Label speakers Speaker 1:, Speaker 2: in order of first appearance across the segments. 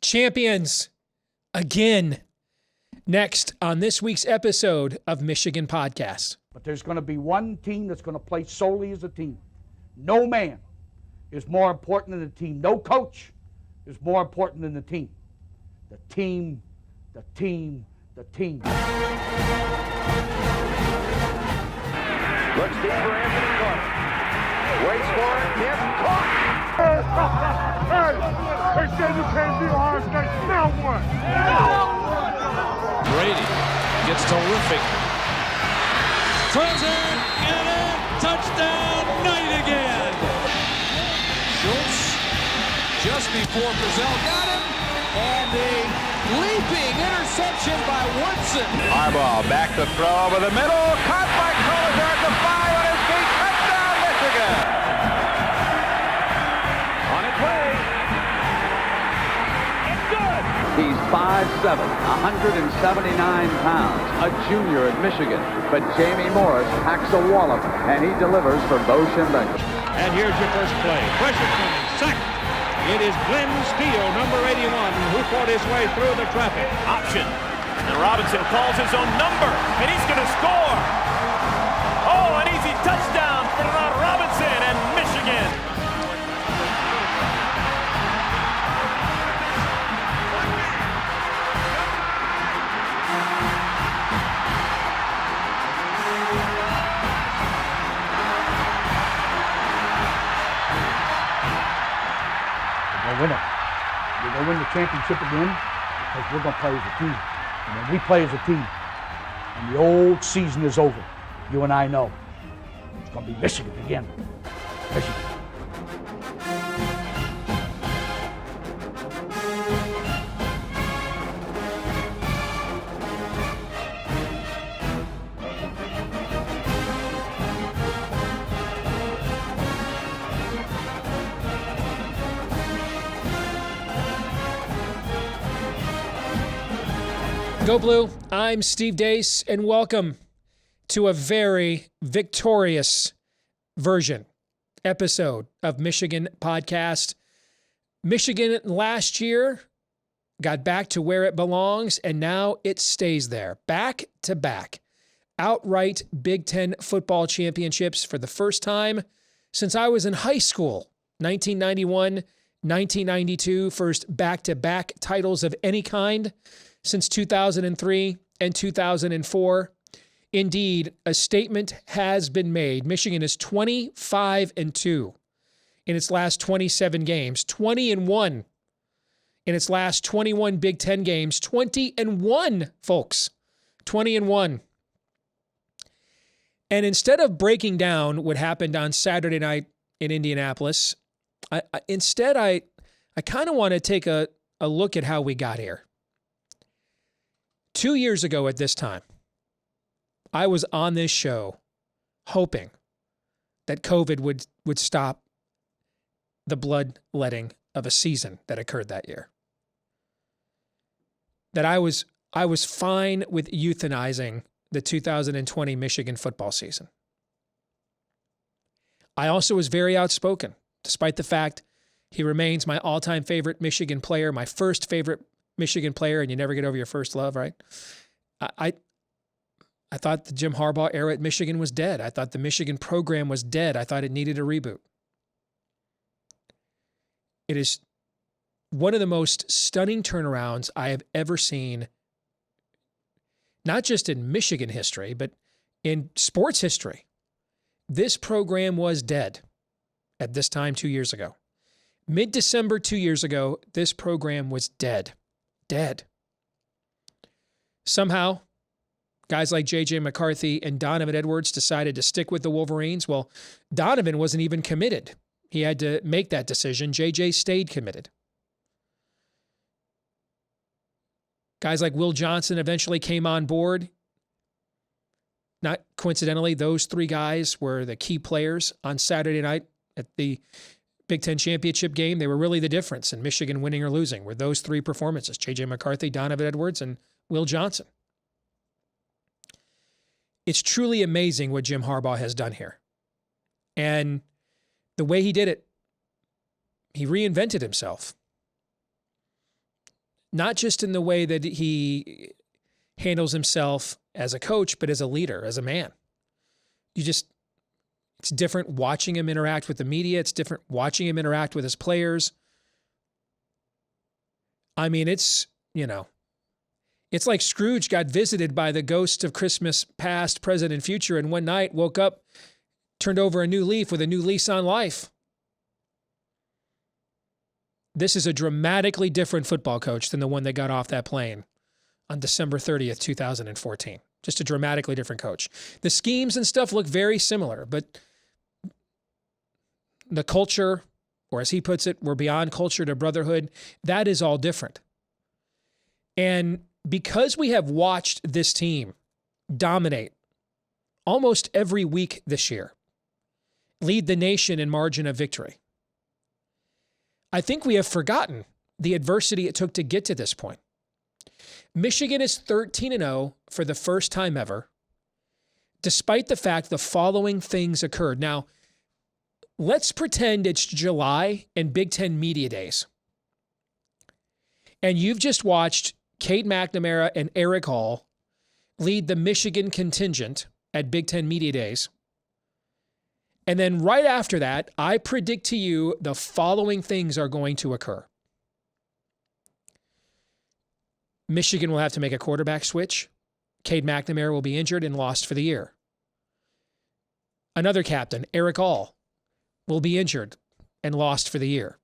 Speaker 1: champions again. Next on this week's episode of Michigan Podcast.
Speaker 2: But there's going to be one team that's going to play solely as a team. No man is more important than the team. No coach is more important than the team. The team, the team, the team.
Speaker 3: Looks deep for Anthony Carter. Waits for it. Yes, caught.
Speaker 4: Hey, they said you can't beat Ohio State. Now what?
Speaker 5: Brady gets terrific. Throws it, get it, touchdown, Knight again. Schultz just before Brazil got him, and a leaping interception by Woodson.
Speaker 3: Harbaugh back to throw over the middle, caught by Collier at the 5 on his feet, touchdown Michigan. On its way. It's good.
Speaker 6: He's 5'7", 179 pounds, a junior at Michigan. But Jamie Morris packs a wallop, and he delivers for Bo Schembechler.
Speaker 7: And here's your first play. Pressure coming. Sack. It is Glenn Steele, number 81, who fought his way through the traffic.
Speaker 8: Option. And Robinson calls his own number, and he's going to score. Oh, an easy touchdown for Robinson and Michigan.
Speaker 2: We're going to win it. We're going to win the championship again because we're going to play as a team. And when we play as a team and the old season is over, you and I know it's going to be Michigan again. Michigan.
Speaker 1: Go Blue, I'm Steve Deace, and welcome to a very victorious episode of Michigan Podcast. Michigan last year got back to where it belongs, and now it stays there. Back to back. Outright Big Ten football championships for the first time since I was in high school. 1991, 1992, first back-to-back titles of any kind since 2003 and 2004. Indeed, a statement has been made. Michigan is 25-2 in its last 27 games, 20-1 in its last 21 Big Ten games, 20-1, folks, 20-1. And instead of breaking down what happened on Saturday night in Indianapolis, I kind of want to take a look at how we got here. 2 years ago at this time, I was on this show hoping that COVID would stop the bloodletting of a season that occurred that year. That I was fine with euthanizing the 2020 Michigan football season. I also was very outspoken, despite the fact he remains my all-time favorite Michigan player, my first favorite Michigan player, and you never get over your first love, right? I thought the Jim Harbaugh era at Michigan was dead. I thought the Michigan program was dead. I thought it needed a reboot. It is one of the most stunning turnarounds I have ever seen, not just in Michigan history, but in sports history. This program was dead at this time 2 years ago. Mid-December 2 years ago, this program was dead. Dead. Somehow, guys like J.J. McCarthy and Donovan Edwards decided to stick with the Wolverines. Well, Donovan wasn't even committed. He had to make that decision. J.J. stayed committed. Guys like Will Johnson eventually came on board. Not coincidentally, those three guys were the key players on Saturday night at the Big Ten championship game. They were really the difference in Michigan winning or losing, were those three performances: J.J. McCarthy, Donovan Edwards, and Will Johnson. It's truly amazing what Jim Harbaugh has done here. And the way he did it, he reinvented himself. not just in the way that he handles himself as a coach, but as a leader, as a man. It's different watching him interact with the media. It's different watching him interact with his players. I mean, it's like Scrooge got visited by the ghosts of Christmas past, present, and future, and one night woke up, turned over a new leaf with a new lease on life. This is a dramatically different football coach than the one that got off that plane on December 30th, 2014. Just a dramatically different coach. The schemes and stuff look very similar, but the culture, or as he puts it, we're beyond culture to brotherhood, that is all different. And because we have watched this team dominate almost every week this year, lead the nation in margin of victory, I think we have forgotten the adversity it took to get to this point. Michigan is 13-0 for the first time ever, despite the fact the following things occurred. Now, let's pretend it's July and Big Ten Media Days. And you've just watched Cade McNamara and Eric Hall lead the Michigan contingent at Big Ten Media Days. And then right after that, I predict to you the following things are going to occur. Michigan will have to make a quarterback switch. Cade McNamara will be injured and lost for the year. Another captain, Eric Hall, will be injured and lost for the year.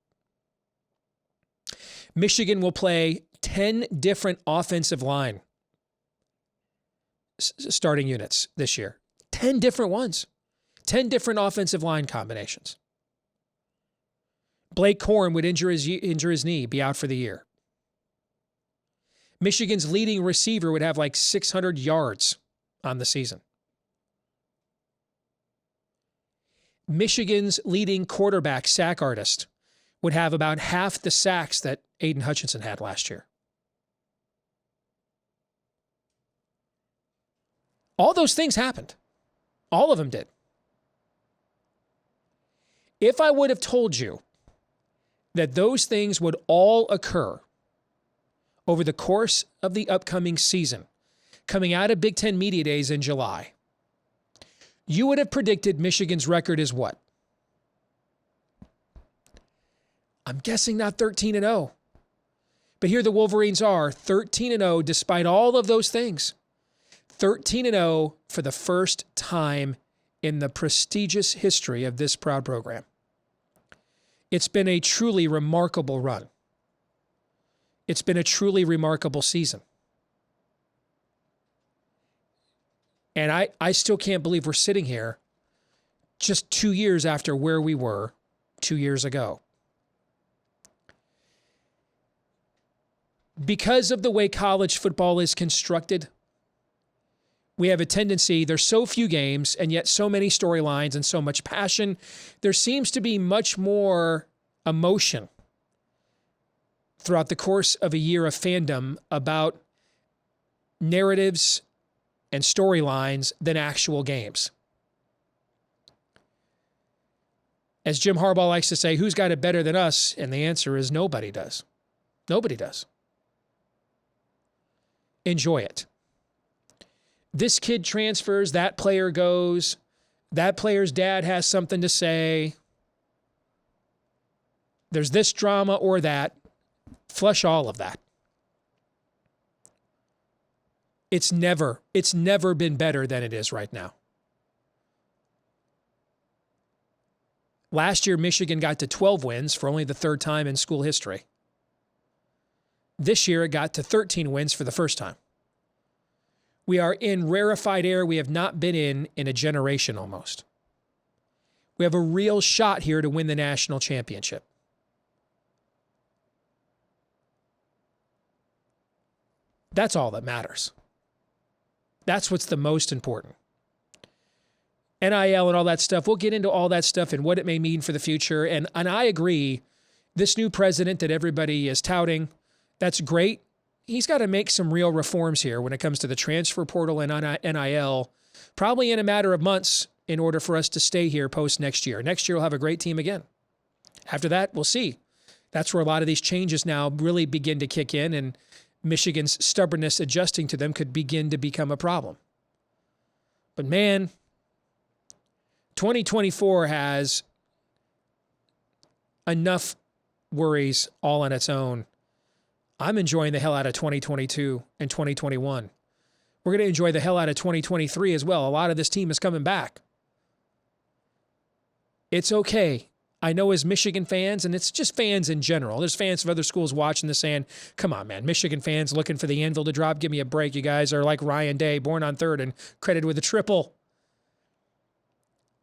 Speaker 1: Michigan will play 10 different offensive line starting units this year. 10 different ones. 10 different offensive line combinations. Blake Corn would injure his knee, be out for the year. Michigan's leading receiver would have like 600 yards on the season. Michigan's leading quarterback sack artist would have about half the sacks that Aiden Hutchinson had last year. All those things happened. All of them did. If I would have told you that those things would all occur over the course of the upcoming season, coming out of Big Ten Media Days in July, you would have predicted Michigan's record is what? I'm guessing not 13-0. But here the Wolverines are, 13-0 despite all of those things. 13-0 for the first time in the prestigious history of this proud program. It's been a truly remarkable run. It's been a truly remarkable season. And I still can't believe we're sitting here just 2 years after where we were 2 years ago. Because of the way college football is constructed, we have a tendency, there's so few games and yet so many storylines and so much passion. There seems to be much more emotion throughout the course of a year of fandom about narratives and storylines than actual games. As Jim Harbaugh likes to say, who's got it better than us? And the answer is nobody does. Nobody does. Enjoy it. This kid transfers, that player goes, that player's dad has something to say. There's this drama or that. Flush all of that. It's never been better than it is right now. Last year, Michigan got to 12 wins for only the third time in school history. This year, it got to 13 wins for the first time. We are in rarefied air we have not been in a generation almost. We have a real shot here to win the national championship. That's all that matters. That's what's the most important. NIL and all that stuff, we'll get into all that stuff and what it may mean for the future. And I agree, this new president that everybody is touting, that's great. He's got to make some real reforms here when it comes to the transfer portal and NIL, probably in a matter of months in order for us to stay here post next year. Next year, we'll have a great team again. After that, we'll see. That's where a lot of these changes now really begin to kick in, and Michigan's stubbornness adjusting to them could begin to become a problem. But man, 2024 has enough worries all on its own. I'm enjoying the hell out of 2022 and 2021. We're going to enjoy the hell out of 2023 as well. A lot of this team is coming back. It's okay. I know as Michigan fans, and it's just fans in general, there's fans of other schools watching this saying, come on, man, Michigan fans looking for the anvil to drop. Give me a break. You guys are like Ryan Day, born on third and credited with a triple.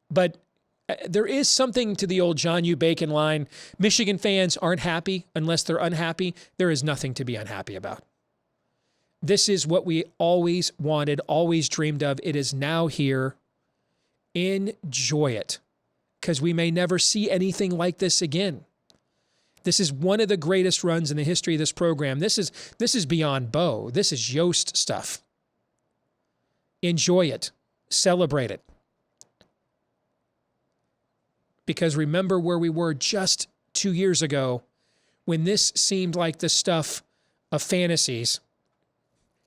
Speaker 1: But there is something to the old John U. Bacon line. Michigan fans aren't happy unless they're unhappy. There is nothing to be unhappy about. This is what we always wanted, always dreamed of. It is now here. Enjoy it, because we may never see anything like this again. This is one of the greatest runs in the history of this program. This is beyond Bo. This is Yost stuff. Enjoy it. Celebrate it. Because remember where we were just 2 years ago when this seemed like the stuff of fantasies,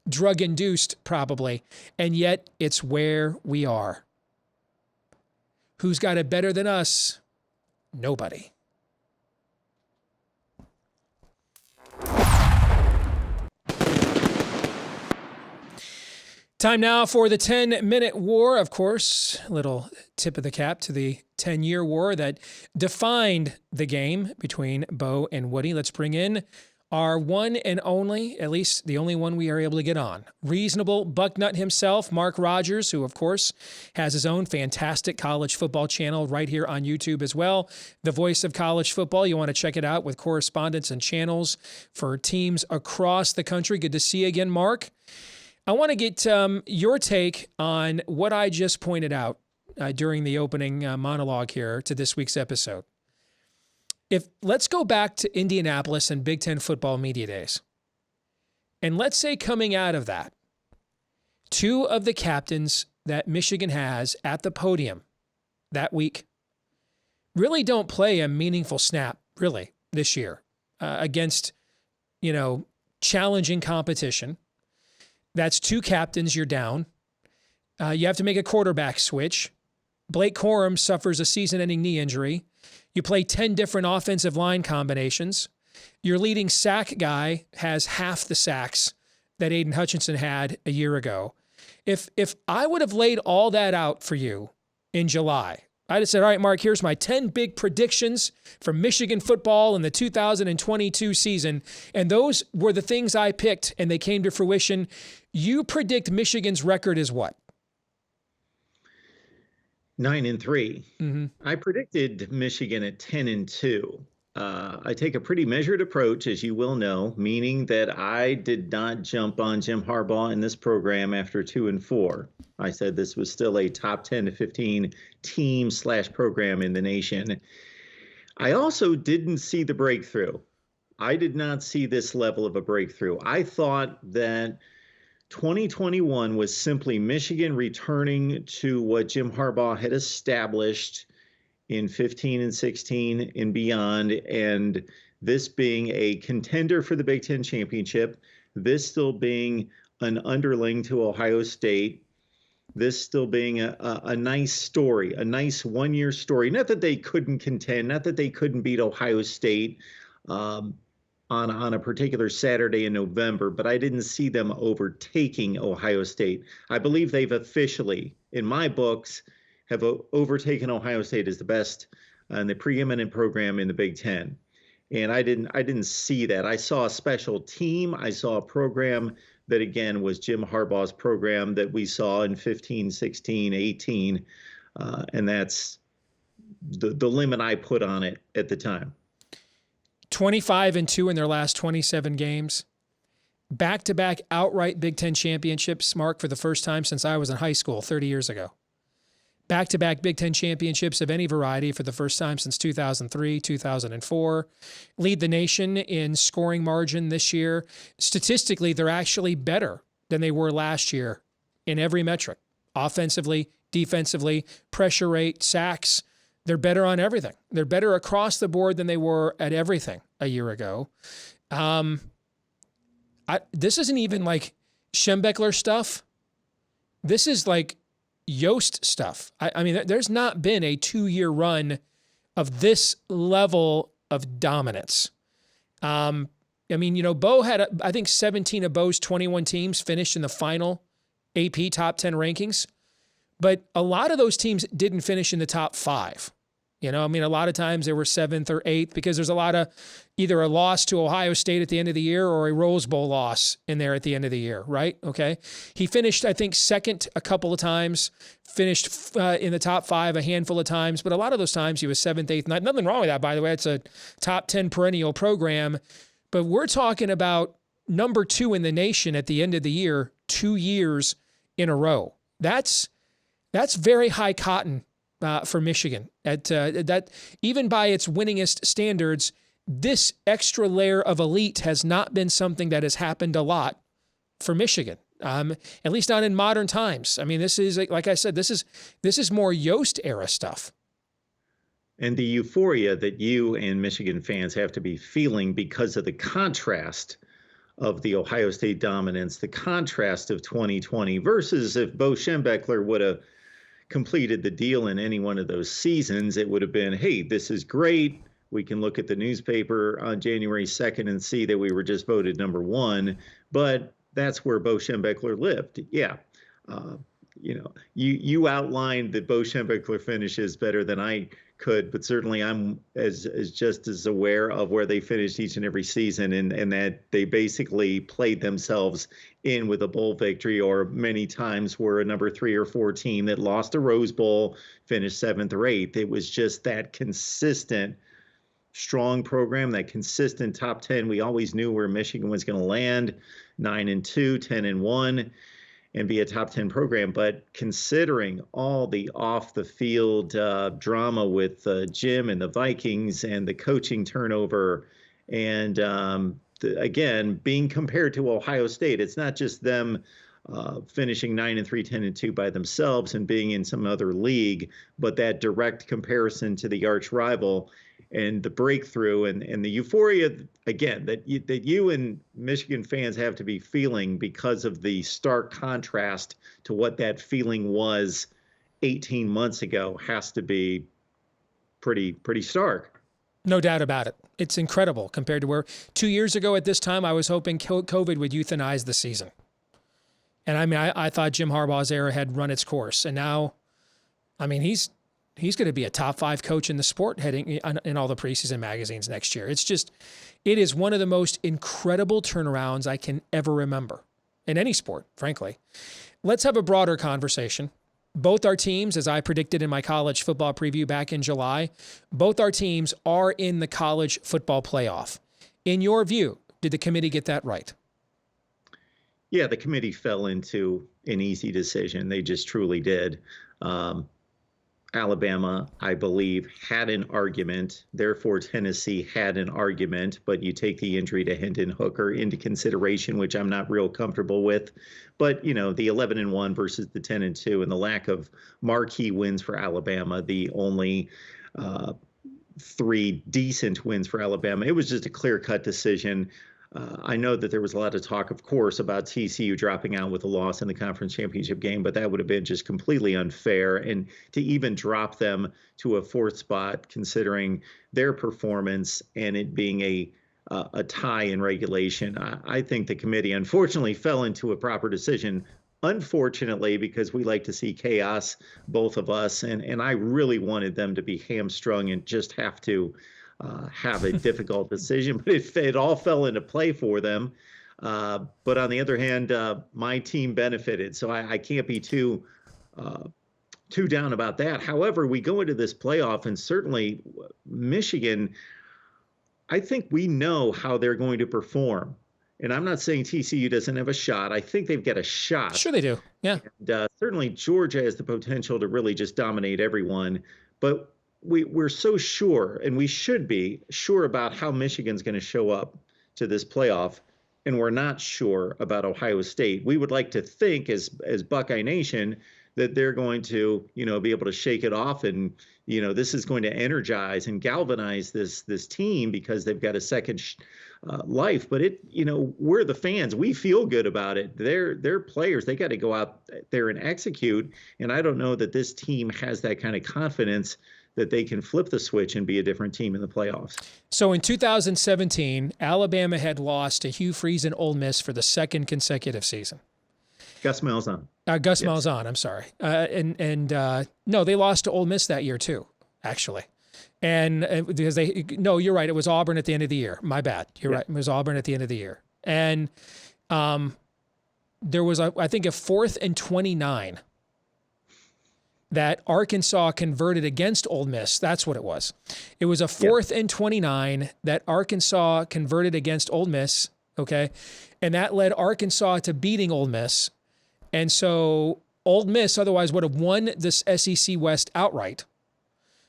Speaker 1: drug-induced probably, and yet it's where we are. Who's got it better than us? Nobody. Time now for the 10-minute war. Of course, a little tip of the cap to the 10-year war that defined the game between Bo and Woody. Let's bring in our one and only, at least the only one we are able to get on, reasonable bucknut himself, Mark Rogers, who, of course, has his own fantastic college football channel right here on YouTube as well. The voice of college football. You want to check it out with correspondents and channels for teams across the country. Good to see you again, Mark. I want to get your take on what I just pointed out during the opening monologue here to this week's episode. Let's go back to Indianapolis and Big Ten football media days. And let's say coming out of that, two of the captains that Michigan has at the podium that week really don't play a meaningful snap, really, this year against, challenging competition. That's two captains you're down. You have to make a quarterback switch. Blake Corum suffers a season-ending knee injury. You play 10 different offensive line combinations. Your leading sack guy has half the sacks that Aiden Hutchinson had a year ago. If I would have laid all that out for you in July, I'd have said, all right, Mark, here's my 10 big predictions for Michigan football in the 2022 season. And those were the things I picked, and they came to fruition. You predict Michigan's record is what?
Speaker 9: 9-3.
Speaker 1: Mm-hmm.
Speaker 9: I predicted Michigan at 10-2. I take a pretty measured approach, as you will know, meaning that I did not jump on Jim Harbaugh in this program after 2-4. I said this was still a top 10 to 15 team/program in the nation. I also didn't see the breakthrough. I did not see this level of a breakthrough. I thought that 2021 was simply Michigan returning to what Jim Harbaugh had established in 15 and 16 and beyond, and this being a contender for the Big Ten championship, this still being an underling to Ohio State, this still being a nice story, a nice one-year story. Not that they couldn't contend, not that they couldn't beat Ohio State on a particular Saturday in November, but I didn't see them overtaking Ohio State. I believe they've officially, in my books, have overtaken Ohio State as the best and the preeminent program in the Big Ten. And I didn't see that. I saw a special team. I saw a program that, again, was Jim Harbaugh's program that we saw in 15, 16, 18. And that's the limit I put on it at the time.
Speaker 1: 25-2 in their last 27 games. Back-to-back outright Big Ten championships, Mark, for the first time since I was in high school 30 years ago. Back-to-back Big Ten championships of any variety for the first time since 2003, 2004. Lead the nation in scoring margin this year. Statistically, they're actually better than they were last year in every metric. Offensively, defensively, pressure rate, sacks, They're better on everything. They're better across the board than they were at everything a year ago. This isn't even like Schembechler stuff. This is like Yost stuff. I mean, there's not been a 2-year run of this level of dominance. I mean, Bo had, I think 17 of Bo's 21 teams finished in the final AP top 10 rankings, but a lot of those teams didn't finish in the top 5. I mean, a lot of times they were 7th or 8th because there's a lot of either a loss to Ohio State at the end of the year or a Rose Bowl loss in there at the end of the year, right? Okay. He finished, I think, 2nd a couple of times, finished in the top 5 a handful of times, but a lot of those times he was 7th, 8th, 9th. Nothing wrong with that, by the way. It's a top 10 perennial program, but we're talking about number 2 in the nation at the end of the year, 2 years in a row. That's very high cotton for Michigan. That even by its winningest standards, this extra layer of elite has not been something that has happened a lot for Michigan. At least not in modern times. I mean, this is, like I said, this is more Yost era stuff.
Speaker 9: And the euphoria that you and Michigan fans have to be feeling because of the contrast of the Ohio State dominance, the contrast of 2020 versus if Bo Schembechler would have completed the deal in any one of those seasons, it would have been, hey, this is great. We can look at the newspaper on January 2nd and see that we were just voted number 1. But that's where Bo Schembechler lived. Yeah. You outlined that Bo Schembechler finishes better than I could, but certainly I'm as just as aware of where they finished each and every season and that they basically played themselves in with a bowl victory, or many times were a number 3 or 4 team that lost a Rose Bowl, finished 7th or 8th. It was just that consistent, strong program, that consistent top 10. We always knew where Michigan was going to land, 9-2, 10-1. And be a top 10 program. But considering all the off the field drama with Jim and the Vikings and the coaching turnover and again, being compared to Ohio State, it's not just them finishing 9-3, 10-2 by themselves and being in some other league, but that direct comparison to the arch rival and the breakthrough and the euphoria, again, that you and Michigan fans have to be feeling because of the stark contrast to what that feeling was 18 months ago has to be pretty stark.
Speaker 1: No doubt about it. It's incredible compared to where 2 years ago at this time, I was hoping COVID would euthanize the season. And I mean, I thought Jim Harbaugh's era had run its course. And now, I mean, he's going to be a top 5 coach in the sport heading in all the preseason magazines next year. It is one of the most incredible turnarounds I can ever remember in any sport, frankly. Let's have a broader conversation. Both our teams, as I predicted in my college football preview back in July, both our teams are in the college football playoff. In your view, did the committee get that right?
Speaker 9: Yeah, the committee fell into an easy decision. They just truly did. Alabama, I believe, had an argument. Therefore, Tennessee had an argument, but you take the injury to Hendon Hooker into consideration, which I'm not real comfortable with. But, the 11-1 versus the 10-2 and the lack of marquee wins for Alabama, the only 3 decent wins for Alabama. It was just a clear-cut decision. I know that there was a lot of talk, of course, about TCU dropping out with a loss in the conference championship game, but that would have been just completely unfair. And to even drop them to a 4th spot, considering their performance and it being a tie in regulation, I think the committee unfortunately fell into a proper decision. Unfortunately, because we like to see chaos, both of us, and I really wanted them to be hamstrung and just have to have a difficult decision, but it all fell into play for them. But on the other hand, my team benefited, so I can't be too down about that. However, we go into this playoff, and certainly Michigan, I think we know how they're going to perform. And I'm not saying TCU doesn't have a shot. I think they've got a shot.
Speaker 1: Sure they do, yeah.
Speaker 9: And certainly Georgia has the potential to really just dominate everyone. But we're so sure, and we should be sure about how Michigan's going to show up to this playoff, and we're not sure about Ohio State. We would like to think, as Buckeye Nation, that they're going to, be able to shake it off. And, this is going to energize and galvanize this team because they've got a second life. But we're the fans. We feel good about it. They're players. They got to go out there and execute. And I don't know that this team has that kind of confidence that they can flip the switch and be a different team in the playoffs.
Speaker 1: So in 2017, Alabama had lost to Hugh Freeze and Ole Miss for the second consecutive season.
Speaker 9: Gus Malzahn.
Speaker 1: Gus Malzahn, I'm sorry. No, they lost to Ole Miss that year too, actually. And because you're right. It was Auburn at the end of the year. My bad. You're right. It was Auburn at the end of the year. And there was, I think, a 4th and 29 that Arkansas converted against Ole Miss. That's what it was. It was a 4th and 29 that Arkansas converted against Ole Miss. Okay. And that led Arkansas to beating Ole Miss. And so Ole Miss otherwise would have won this SEC West outright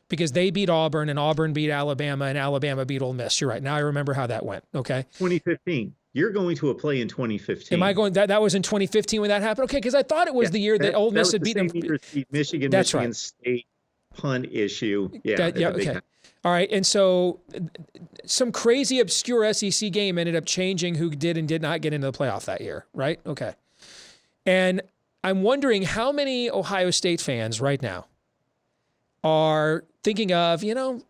Speaker 1: because they beat Auburn and Auburn beat Alabama and Alabama beat Ole Miss. You're right. Now I remember how that went. Okay.
Speaker 9: 2015. You're going to a play in 2015.
Speaker 1: Am I going? That was in 2015 when that happened? Okay, because I thought it was the year that Ole Miss had beaten them.
Speaker 9: Michigan,
Speaker 1: That's
Speaker 9: Michigan
Speaker 1: right.
Speaker 9: State punt issue. Yeah.
Speaker 1: Okay. All right. And so some crazy obscure SEC game ended up changing who did and did not get into the playoff that year, right? Okay. And I'm wondering how many Ohio State fans right now are thinking of,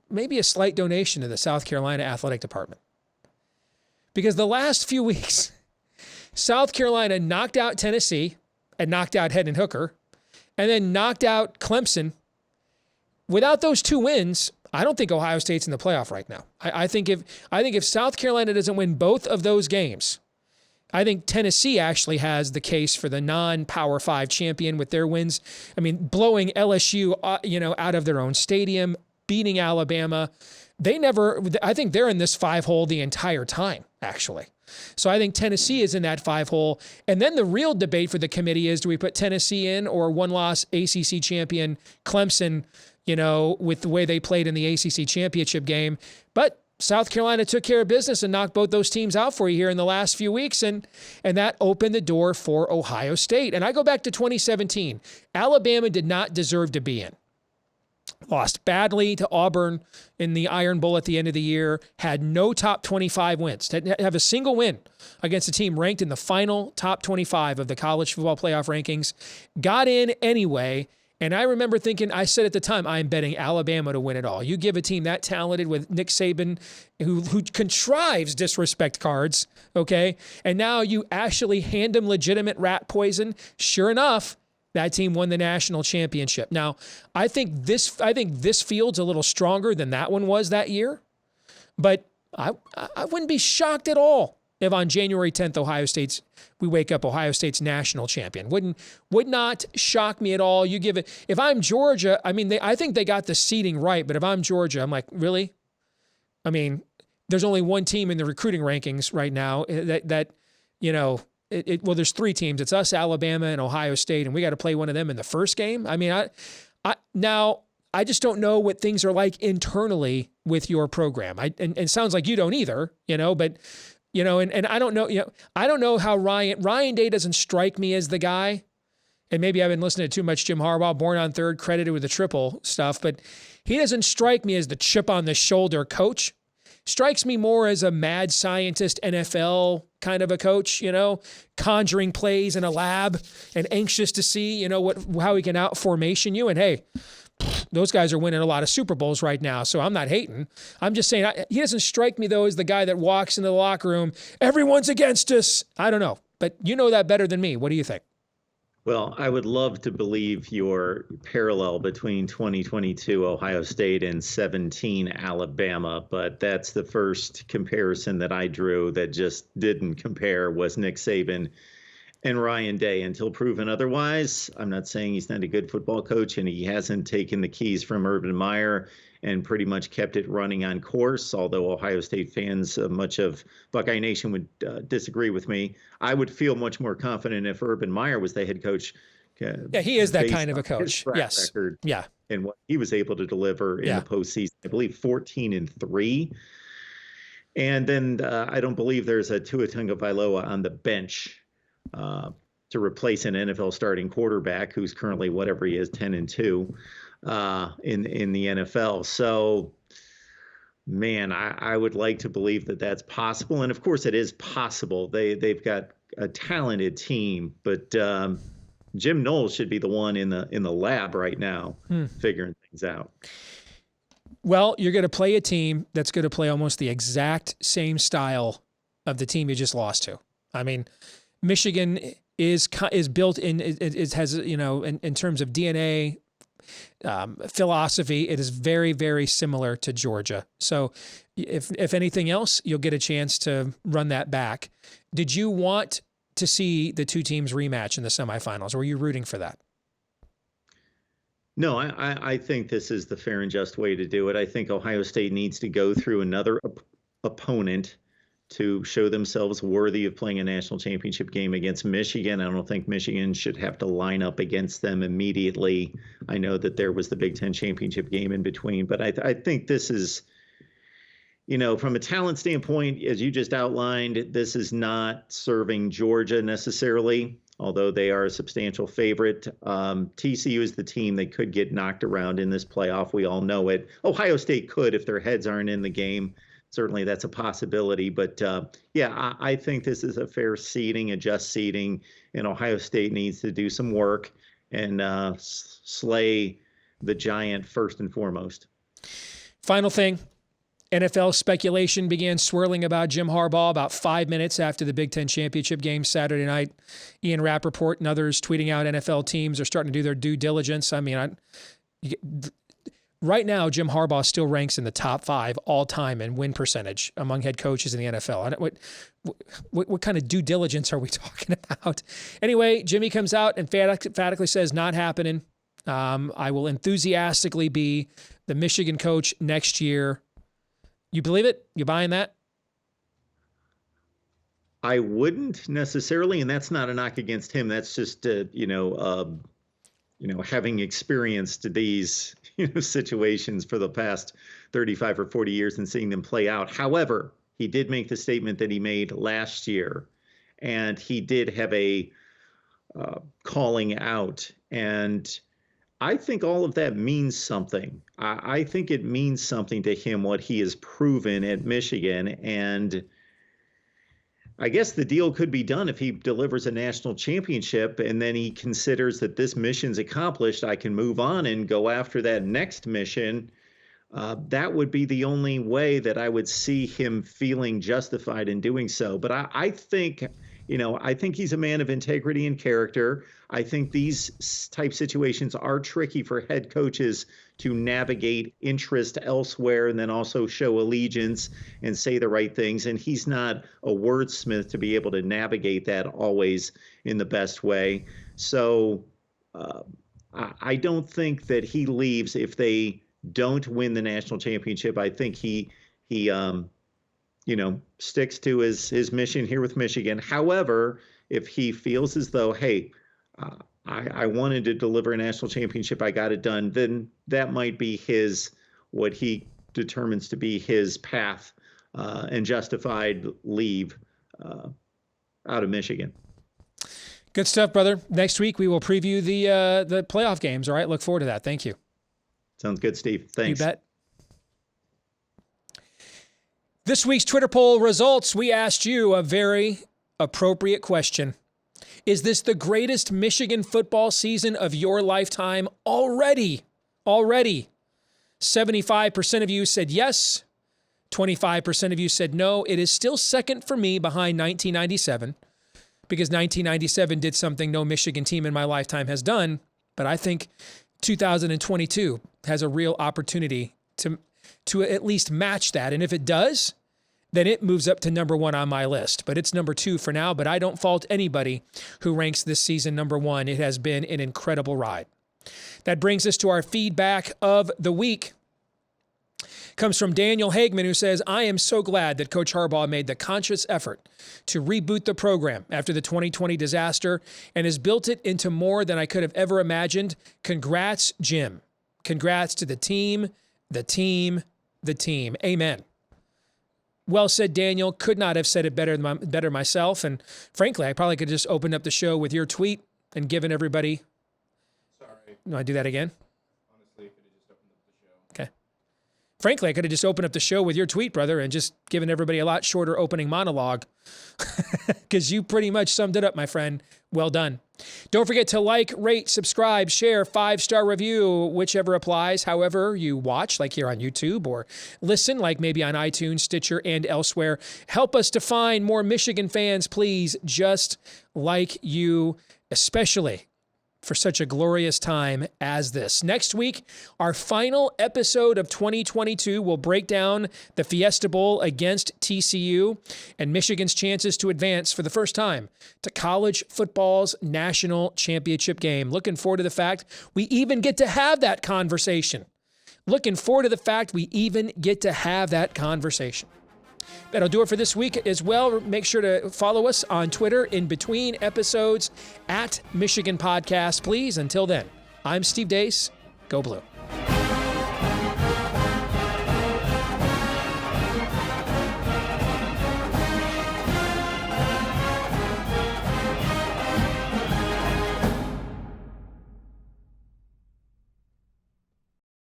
Speaker 1: maybe a slight donation to the South Carolina athletic department. Because the last few weeks, South Carolina knocked out Tennessee and knocked out Hendon Hooker and then knocked out Clemson. Without those 2 wins, I don't think Ohio State's in the playoff right now. I think if South Carolina doesn't win both of those games, I think Tennessee actually has the case for the non-Power 5 champion with their wins. I mean, blowing LSU, out of their own stadium, beating Alabama. I think they're in this 5 hole the entire time, actually. So I think Tennessee is in that 5 hole. And then the real debate for the committee is, do we put Tennessee in or one-loss ACC champion Clemson, with the way they played in the ACC championship game? But South Carolina took care of business and knocked both those teams out for you here in the last few weeks, and that opened the door for Ohio State. And I go back to 2017. Alabama did not deserve to be in. Lost badly to Auburn in the Iron Bowl at the end of the year, had no top 25 wins, didn't have a single win against a team ranked in the final top 25 of the college football playoff rankings, got in anyway. And I remember thinking, I said at the time, I'm betting Alabama to win it all. You give a team that talented with Nick Saban, who contrives disrespect cards, okay? And now you actually hand them legitimate rat poison. Sure enough, that team won the national championship. Now, I think this field's a little stronger than that one was that year, but I wouldn't be shocked at all if on January 10th, we wake up Ohio State's national champion. Would not shock me at all. You give it, if I'm Georgia, I think they got the seeding right, but if I'm Georgia, I'm like, really? There's only one team in the recruiting rankings right now well, there's 3 teams. It's us, Alabama, and Ohio State, and we got to play one of them in the first game. I just don't know what things are like internally with your program. And it sounds like you don't either, but and I don't know, I don't know how Ryan Day doesn't strike me as the guy. And maybe I've been listening to too much Jim Harbaugh, born on third, credited with the triple stuff, but he doesn't strike me as the chip on the shoulder coach. Strikes me more as a mad scientist NFL kind of a coach, conjuring plays in a lab and anxious to see, how he can out formation you. And hey, those guys are winning a lot of Super Bowls right now, so I'm not hating. I'm just saying he doesn't strike me, though, as the guy that walks into the locker room, everyone's against us. I don't know, but you know that better than me. What do you think?
Speaker 9: Well, I would love to believe your parallel between 2022 Ohio State and 17 Alabama, but that's the first comparison that I drew that just didn't compare was Nick Saban and Ryan Day. Until proven otherwise, I'm not saying he's not a good football coach and he hasn't taken the keys from Urban Meyer and pretty much kept it running on course, although Ohio State fans, much of Buckeye Nation would disagree with me. I would feel much more confident if Urban Meyer was the head coach.
Speaker 1: Yeah, he is that kind of a coach. Yes. Yeah.
Speaker 9: And what he was able to deliver in the postseason, I believe 14-3. And then I don't believe there's a Tua Tagovailoa on the bench to replace an NFL starting quarterback who's currently whatever he is, 10-2 in the NFL. So, man, I would like to believe that that's possible, and of course, it is possible. They've got a talented team, but Jim Knowles should be the one in the lab right now, figuring things out.
Speaker 1: Well, you're going to play a team that's going to play almost the exact same style of the team you just lost to. I mean, Michigan is built in, it has, in terms of DNA, philosophy, it is very, very similar to Georgia. So if anything else, you'll get a chance to run that back. Did you want to see the two teams rematch in the semifinals? Were you rooting for that?
Speaker 9: No, I think this is the fair and just way to do it. I think Ohio State needs to go through another opponent to show themselves worthy of playing a national championship game against Michigan. I don't think Michigan should have to line up against them immediately. I know that there was the Big Ten championship game in between, but I think this is, from a talent standpoint, as you just outlined, this is not serving Georgia necessarily, although they are a substantial favorite. TCU is the team that could get knocked around in this playoff. We all know it. Ohio State could if their heads aren't in the game. Certainly that's a possibility. But, I think this is a fair seeding, a just seeding, and Ohio State needs to do some work and slay the giant first and foremost.
Speaker 1: Final thing. NFL speculation began swirling about Jim Harbaugh about 5 minutes after the Big Ten championship game Saturday night. Ian Rappaport and others tweeting out NFL teams are starting to do their due diligence. I mean, right now, Jim Harbaugh still ranks in the top 5 all time in win percentage among head coaches in the NFL. What kind of due diligence are we talking about? Anyway, Jimmy comes out and emphatically says, not happening. I will enthusiastically be the Michigan coach next year. You believe it? You buying that?
Speaker 9: I wouldn't necessarily, and that's not a knock against him. That's just, having experienced these, situations for the past 35 or 40 years and seeing them play out. However, he did make the statement that he made last year, and he did have a calling out. And I think all of that means something. I think it means something to him, what he has proven at Michigan. And I guess the deal could be done if he delivers a national championship and then he considers that this mission's accomplished. I can move on and go after that next mission. That would be the only way that I would see him feeling justified in doing so. But I think, I think he's a man of integrity and character. I think these type situations are tricky for head coaches to navigate interest elsewhere and then also show allegiance and say the right things. And he's not a wordsmith to be able to navigate that always in the best way. So I don't think that he leaves if they don't win the national championship. I think he sticks to his mission here with Michigan. However, if he feels as though, hey, I wanted to deliver a national championship, I got it done, then that might be what he determines to be his path and justified leave out of Michigan.
Speaker 1: Good stuff, brother. Next week we will preview the playoff games. All right, look forward to that. Thank you.
Speaker 9: Sounds good, Steve. Thanks.
Speaker 1: You bet. This week's Twitter poll results, we asked you a very appropriate question. Is this the greatest Michigan football season of your lifetime already? 75% of you said yes. 25% of you said no. It is still second for me behind 1997 because 1997 did something no Michigan team in my lifetime has done. But I think 2022 has a real opportunity to at least match that. And if it does, then it moves up to number 1 on my list. But it's number 2 for now. But I don't fault anybody who ranks this season number 1. It has been an incredible ride. That brings us to our feedback of the week. Comes from Daniel Hagman, who says, I am so glad that Coach Harbaugh made the conscious effort to reboot the program after the 2020 disaster and has built it into more than I could have ever imagined. Congrats, Jim. Congrats to the team. Amen. Well said, Daniel. Could not have said it better myself. And frankly, I probably could just open up the show with your tweet and given everybody. Sorry. No, I do that again? Honestly, could have just opened up the show. Okay. Frankly, I could have just opened up the show with your tweet, brother, and just given everybody a lot shorter opening monologue. Because you pretty much summed it up, my friend. Well done. Don't forget to like, rate, subscribe, share, 5-star review, whichever applies, however you watch, like here on YouTube, or listen, like maybe on iTunes, Stitcher, and elsewhere. Help us to find more Michigan fans, please, just like you, especially for such a glorious time as this. Next week, our final episode of 2022 will break down the Fiesta Bowl against TCU and Michigan's chances to advance for the first time to college football's national championship game. Looking forward to the fact we even get to have that conversation. That'll do it for this week as well. Make sure to follow us on Twitter in between episodes at Michigan Podcast, please. Until then, I'm Steve Deace. Go Blue.